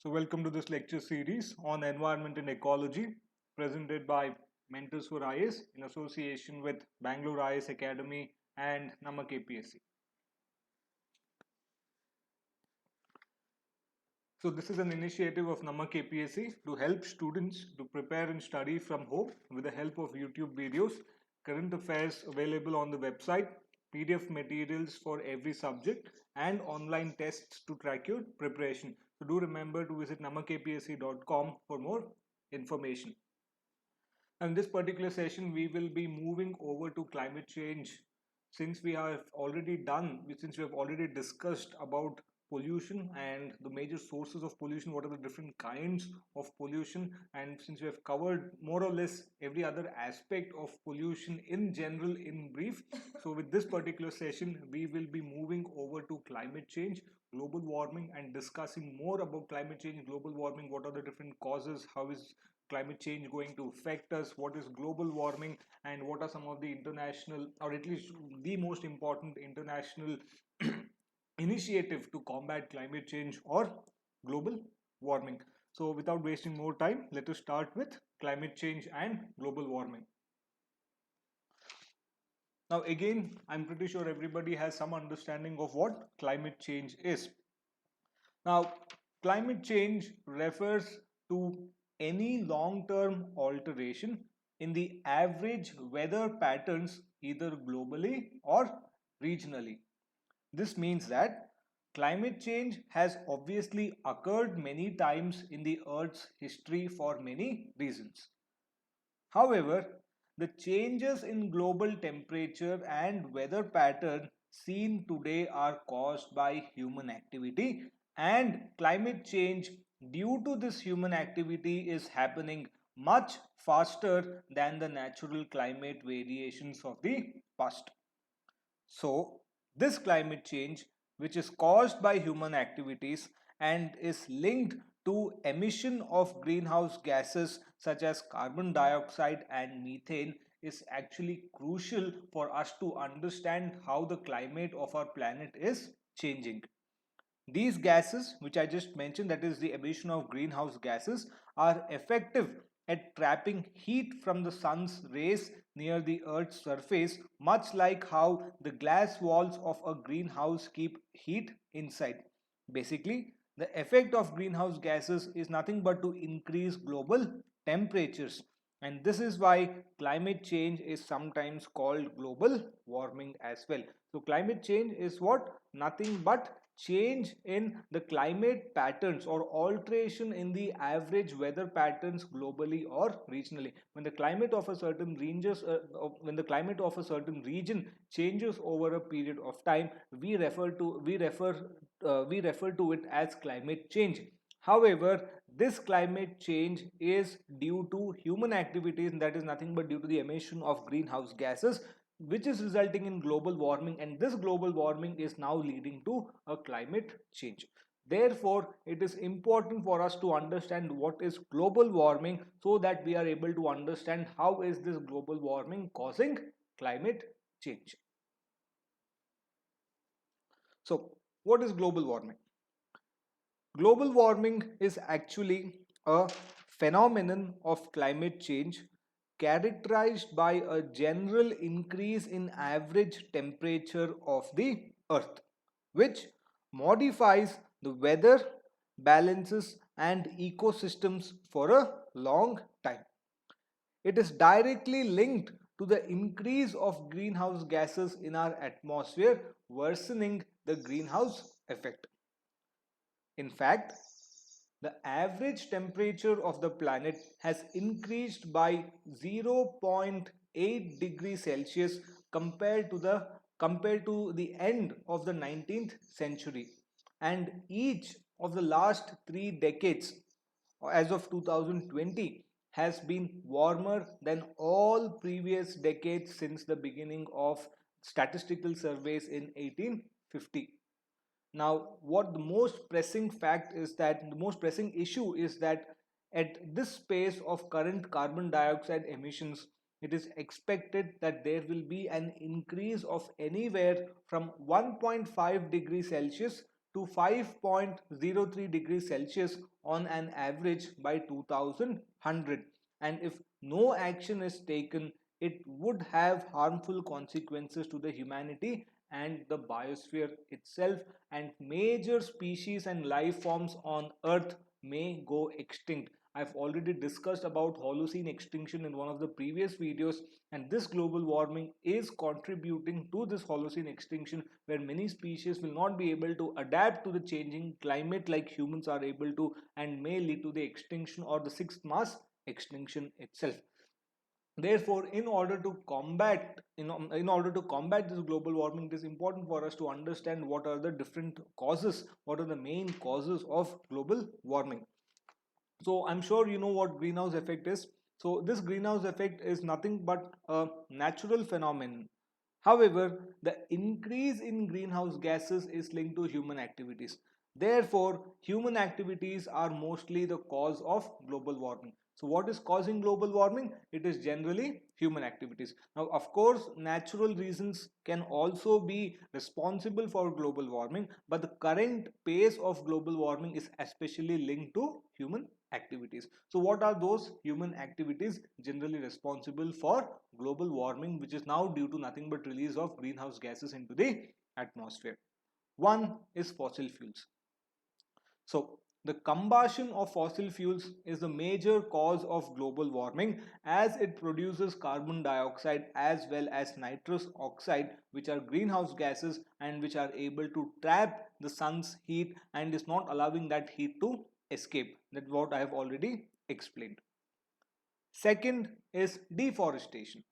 So welcome to this lecture series on Environment and Ecology presented by Mentors for IS in association with Bangalore IS Academy and NamaKPAC. So this is an initiative of NamaKPAC to help students to prepare and study from home with the help of YouTube videos, current affairs available on the website, PDF materials for every subject, and online tests to track your preparation. So do remember to visit namakpac.com for more information. In this particular session, we will be moving over to climate change since we have already discussed about pollution and the major sources of pollution, what are the different kinds of pollution, and since we have covered more or less every other aspect of pollution in general in brief. So with this particular session, we will be moving over to climate change, global warming, and discussing more about climate change, global warming, what are the different causes, how is climate change going to affect us, what is global warming, and what are some of the international, or at least the most important international initiative to combat climate change or global warming. So without wasting more time, let us start with climate change and global warming. Now again, I'm pretty sure everybody has some understanding of what climate change is. Now, climate change refers to any long-term alteration in the average weather patterns either globally or regionally. This means that climate change has obviously occurred many times in the Earth's history for many reasons. However, the changes in global temperature and weather pattern seen today are caused by human activity, and climate change due to this human activity is happening much faster than the natural climate variations of the past. So, this climate change, which is caused by human activities and is linked to emission of greenhouse gases such as carbon dioxide and methane, is actually crucial for us to understand how the climate of our planet is changing. These gases, which I just mentioned, that is the emission of greenhouse gases, are effective at trapping heat from the sun's rays near the Earth's surface, much like how the glass walls of a greenhouse keep heat inside. Basically, the effect of greenhouse gases is nothing but to increase global temperatures. And this is why climate change is sometimes called global warming as well. So, climate change is what? Nothing but change in the climate patterns or alteration in the average weather patterns globally or regionally. When the climate of a certain region changes over a period of time, we refer to it as climate change. However, this climate change is due to human activities, and that is nothing but due to the emission of greenhouse gases, which is resulting in global warming, and this global warming is now leading to a climate change. Therefore, it is important for us to understand what is global warming so that we are able to understand how is this global warming causing climate change. So, what is global warming? Global warming is actually a phenomenon of climate change characterized by a general increase in average temperature of the earth, which modifies the weather, balances, and ecosystems for a long time. It is directly linked to the increase of greenhouse gases in our atmosphere, worsening the greenhouse effect. In fact, the average temperature of the planet has increased by 0.8 degrees Celsius compared to the end of the 19th century, and each of the last 3 decades as of 2020 has been warmer than all previous decades since the beginning of statistical surveys in 1850. Now, what the most pressing fact is that the most pressing issue is that at this pace of current carbon dioxide emissions, it is expected that there will be an increase of anywhere from 1.5 degrees Celsius to 5.03 degrees Celsius on an average by 2100. And if no action is taken, it would have harmful consequences to the humanity and the biosphere itself, and major species and life forms on earth may go extinct. I've already discussed about Holocene extinction in one of the previous videos, and this global warming is contributing to this Holocene extinction, where many species will not be able to adapt to the changing climate like humans are able to, and may lead to the extinction or the sixth mass extinction itself. Therefore, in order to combat this global warming, it is important for us to understand what are the different causes, what are the main causes of global warming. So I'm sure you know what greenhouse effect is. So this greenhouse effect is nothing but a natural phenomenon. However, the increase in greenhouse gases is linked to human activities. Therefore, human activities are mostly the cause of global warming. So what is causing global warming? It is generally human activities. Now, of course, natural reasons can also be responsible for global warming, but the current pace of global warming is especially linked to human activities. So what are those human activities generally responsible for global warming, which is now due to nothing but release of greenhouse gases into the atmosphere? One is fossil fuels. So the combustion of fossil fuels is the major cause of global warming, as it produces carbon dioxide as well as nitrous oxide, which are greenhouse gases and which are able to trap the sun's heat and is not allowing that heat to escape. That's what I have already explained. Second is deforestation.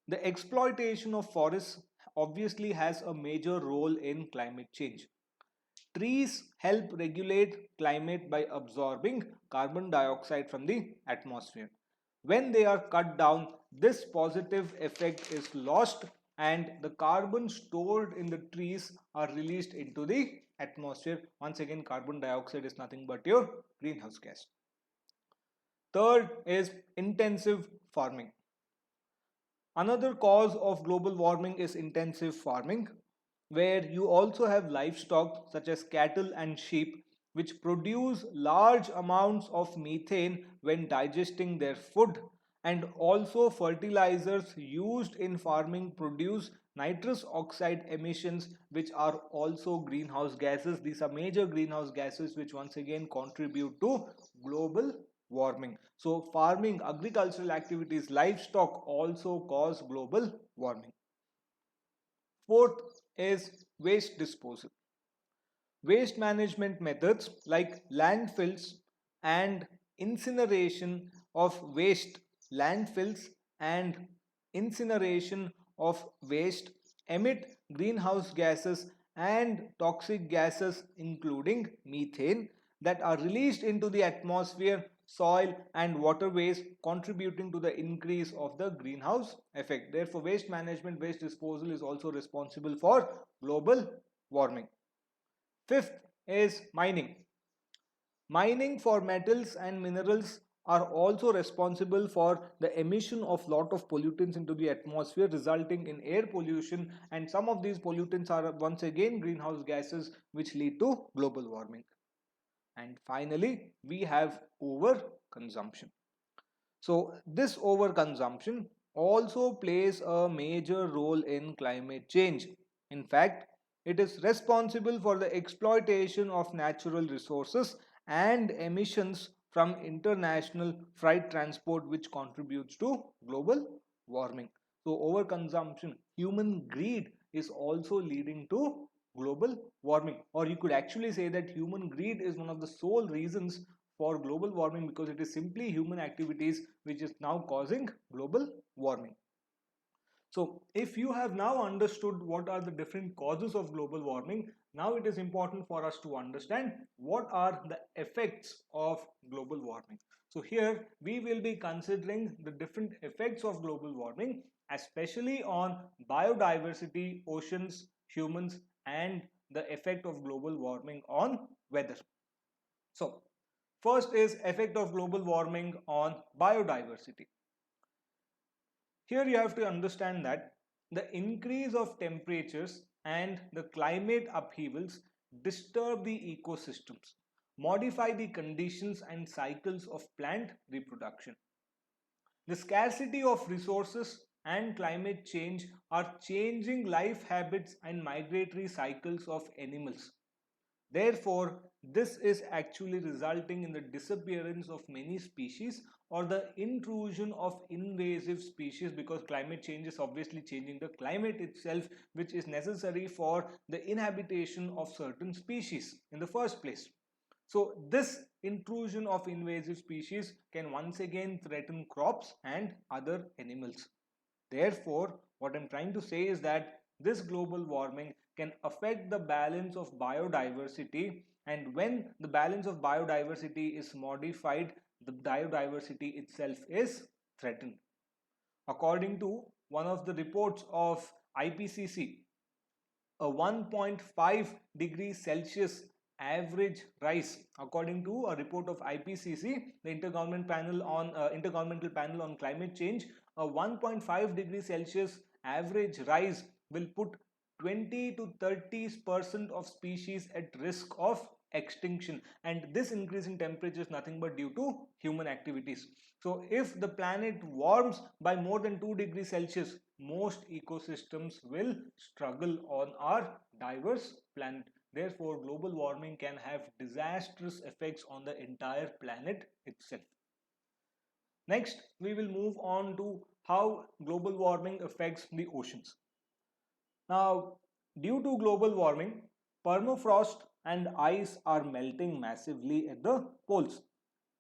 The exploitation of forests obviously has a major role in climate change. Trees help regulate climate by absorbing carbon dioxide from the atmosphere. When they are cut down, this positive effect is lost and the carbon stored in the trees are released into the atmosphere. Once again, carbon dioxide is nothing but your greenhouse gas. Third is intensive farming. Another cause of global warming is intensive farming, where you also have livestock such as cattle and sheep, which produce large amounts of methane when digesting their food, and also fertilizers used in farming produce nitrous oxide emissions, which are also greenhouse gases. These are major greenhouse gases which once again contribute to global warming. So farming, agricultural activities, livestock also cause global warming. Fourth is waste disposal. Waste management methods like landfills and incineration of waste, landfills and incineration of waste emit greenhouse gases and toxic gases including methane that are released into the atmosphere, soil and waterways, contributing to the increase of the greenhouse effect. Therefore, waste management, waste disposal is also responsible for global warming. Fifth is mining. Mining for metals and minerals are also responsible for the emission of lot of pollutants into the atmosphere, resulting in air pollution, and some of these pollutants are once again greenhouse gases which lead to global warming. And finally, we have overconsumption. So this overconsumption also plays a major role in climate change. In fact, it is responsible for the exploitation of natural resources and emissions from international freight transport, which contributes to global warming. So overconsumption, human greed is also leading to global warming, or you could actually say that human greed is one of the sole reasons for global warming, because it is simply human activities which is now causing global warming. So if you have now understood what are the different causes of global warming, now it is important for us to understand what are the effects of global warming. So here we will be considering the different effects of global warming, especially on biodiversity, oceans, humans, and the effect of global warming on weather. So first is effect of global warming on biodiversity. Here you have to understand that the increase of temperatures and the climate upheavals disturb the ecosystems, modify the conditions and cycles of plant reproduction. The scarcity of resources and climate change are changing life habits and migratory cycles of animals. Therefore, this is actually resulting in the disappearance of many species or the intrusion of invasive species, because climate change is obviously changing the climate itself, which is necessary for the inhabitation of certain species in the first place. So this intrusion of invasive species can once again threaten crops and other animals. Therefore, what I'm trying to say is that this global warming can affect the balance of biodiversity, and when the balance of biodiversity is modified, the biodiversity itself is threatened. According to one of the reports of IPCC, a 1.5 degrees Celsius average rise, according to a report of IPCC, the Intergovernmental Panel on Climate Change, a 1.5 degrees Celsius average rise will put 20 to 30% of species at risk of extinction, and this increase in temperature is nothing but due to human activities. So if the planet warms by more than 2 degrees Celsius, most ecosystems will struggle on our diverse planet. Therefore, global warming can have disastrous effects on the entire planet itself. Next, we will move on to how global warming affects the oceans. Now, due to global warming, permafrost and ice are melting massively at the poles,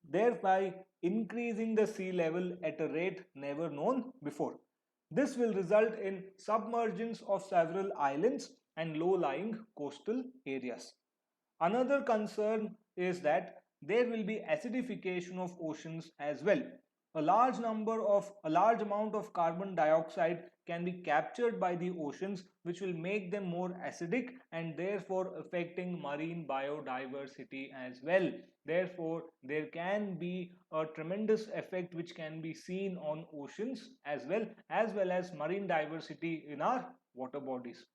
thereby increasing the sea level at a rate never known before. This will result in submergence of several islands and low-lying coastal areas. Another concern is that there will be acidification of oceans as well. A large amount of carbon dioxide can be captured by the oceans, which will make them more acidic and therefore affecting marine biodiversity as well. Therefore, there can be a tremendous effect which can be seen on oceans as well as marine diversity in our water bodies.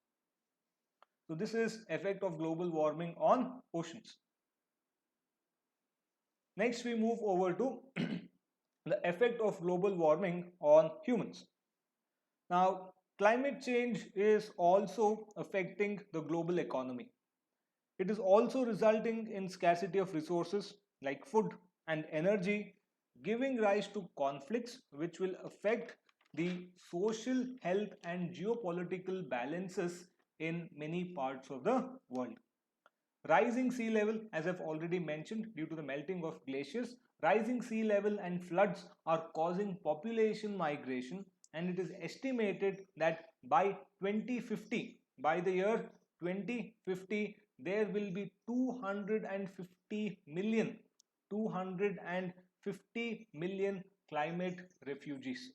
So this is effect of global warming on oceans. Next, we move over to the effect of global warming on humans. Now, climate change is also affecting the global economy. It is also resulting in scarcity of resources like food and energy, giving rise to conflicts which will affect the social, health, and geopolitical balances in many parts of the world. Rising sea level, as I've already mentioned, due to the melting of glaciers, rising sea level and floods are causing population migration, and it is estimated that by 2050, by the year 2050, there will be 250 million climate refugees,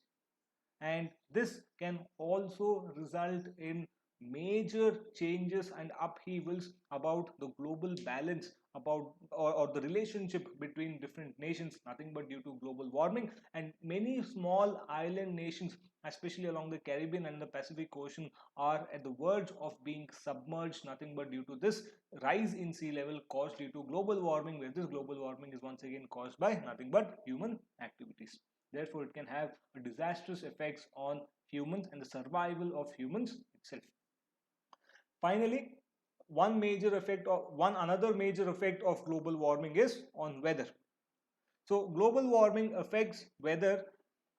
and this can also result in major changes and upheavals about the global balance about or the relationship between different nations, nothing but due to global warming. And many small island nations, especially along the Caribbean and the Pacific Ocean, are at the verge of being submerged, nothing but due to this rise in sea level caused due to global warming, where this global warming is once again caused by nothing but human activities. Therefore, it can have a disastrous effects on humans and the survival of humans itself. Finally, one another major effect of global warming is on weather. So global warming affects weather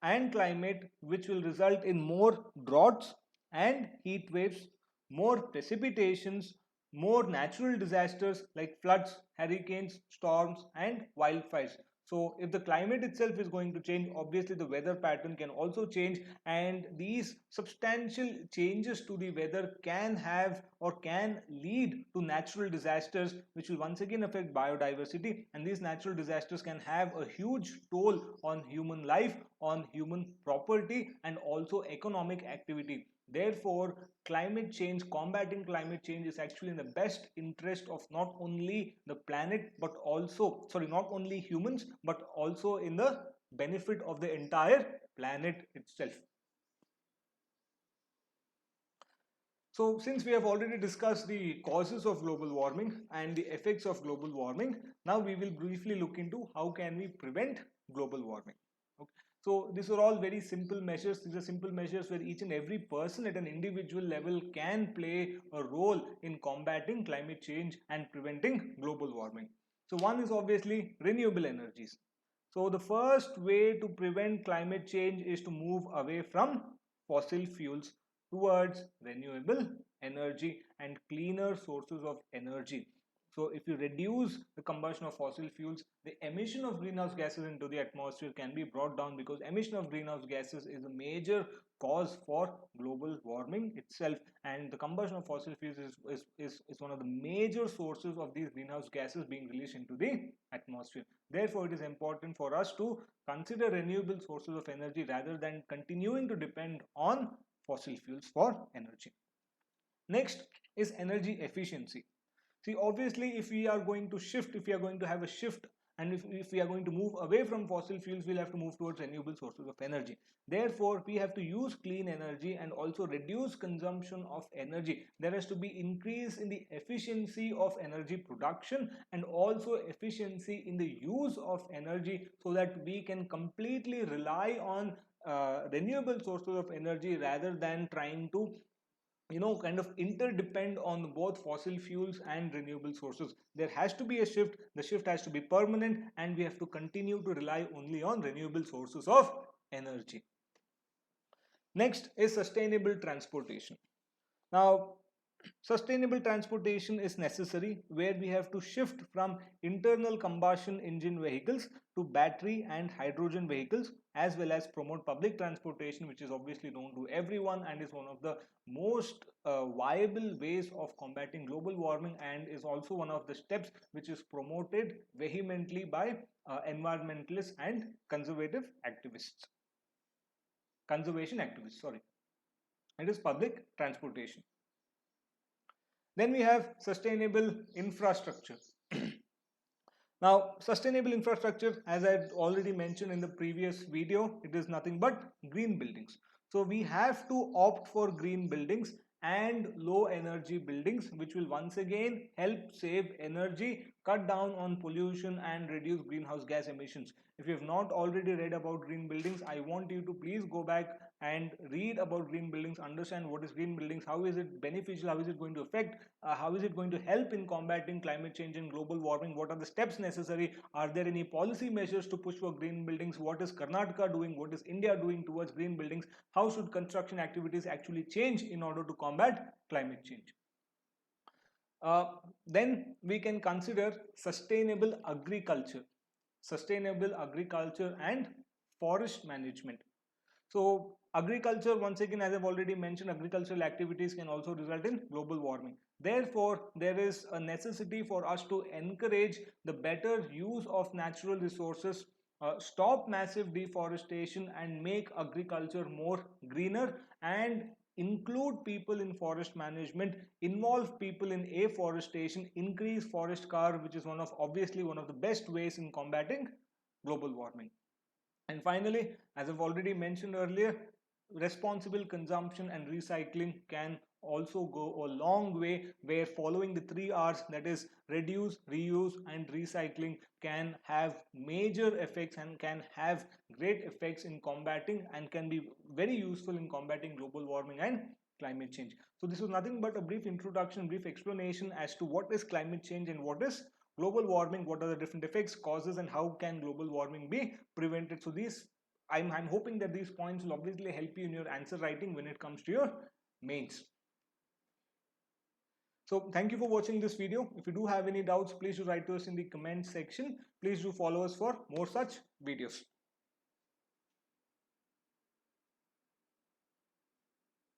and climate, which will result in more droughts and heat waves, more precipitations, more natural disasters like floods, hurricanes, storms, and wildfires. So if the climate itself is going to change, obviously the weather pattern can also change, and these substantial changes to the weather can have or can lead to natural disasters, which will once again affect biodiversity, and these natural disasters can have a huge toll on human life, on human property, and also economic activity. Therefore, combating climate change is actually in the best interest of not only the planet but also, sorry, not only humans but also in the benefit of the entire planet itself. So since we have already discussed the causes of global warming and the effects of global warming, now we will briefly look into how can we prevent global warming. Okay. So these are all very simple measures. These are simple measures where each and every person at an individual level can play a role in combating climate change and preventing global warming. So one is obviously renewable energies. So the first way to prevent climate change is to move away from fossil fuels towards renewable energy and cleaner sources of energy. So if you reduce the combustion of fossil fuels, the emission of greenhouse gases into the atmosphere can be brought down, because emission of greenhouse gases is a major cause for global warming itself, and the combustion of fossil fuels is one of the major sources of these greenhouse gases being released into the atmosphere. Therefore, it is important for us to consider renewable sources of energy rather than continuing to depend on fossil fuels for energy. Next is energy efficiency. See, obviously, if we are going to shift, if we are going to have a shift, and if we are going to move away from fossil fuels, we'll have to move towards renewable sources of energy. Therefore, we have to use clean energy and also reduce consumption of energy. There has to be increase in the efficiency of energy production and also efficiency in the use of energy, so that we can completely rely on renewable sources of energy rather than trying to kind of interdepend on both fossil fuels and renewable sources. There has to be a shift. The shift has to be permanent, and we have to continue to rely only on renewable sources of energy. Next is sustainable transportation. Now, sustainable transportation is necessary, where we have to shift from internal combustion engine vehicles to battery and hydrogen vehicles, as well as promote public transportation, which is obviously known to everyone and is one of the most viable ways of combating global warming, and is also one of the steps which is promoted vehemently by environmentalists and conservation activists. Sorry, it is public transportation. Then we have sustainable infrastructure. Now, sustainable infrastructure, as I had already mentioned in the previous video, it is nothing but green buildings. So we have to opt for green buildings and low energy buildings, which will once again help save energy, cut down on pollution and reduce greenhouse gas emissions. If you have not already read about green buildings, I want you to please go back and read about green buildings, understand what is green buildings, how is it beneficial, how is it going to affect, how is it going to help in combating climate change and global warming, what are the steps necessary, are there any policy measures to push for green buildings, what is Karnataka doing, what is India doing towards green buildings, how should construction activities actually change in order to combat climate change. Then we can consider sustainable agriculture and forest management. So agriculture, once again, as I've already mentioned, agricultural activities can also result in global warming. Therefore, there is a necessity for us to encourage the better use of natural resources, stop massive deforestation and make agriculture more greener, and include people in forest management, involve people in afforestation, increase forest cover, which is obviously one of the best ways in combating global warming. And finally, as I've already mentioned earlier, responsible consumption and recycling can also go a long way, where following the 3 R's, that is reduce, reuse and recycling, can have major effects and can have great effects in combating, and can be very useful in combating global warming and climate change. So this was nothing but a brief introduction, brief explanation as to what is climate change and what is global warming, what are the different effects, causes, and how can global warming be prevented. So I'm hoping that these points will obviously help you in your answer writing when it comes to your mains. So thank you for watching this video. If you do have any doubts, please do write to us in the comment section. Please do follow us for more such videos.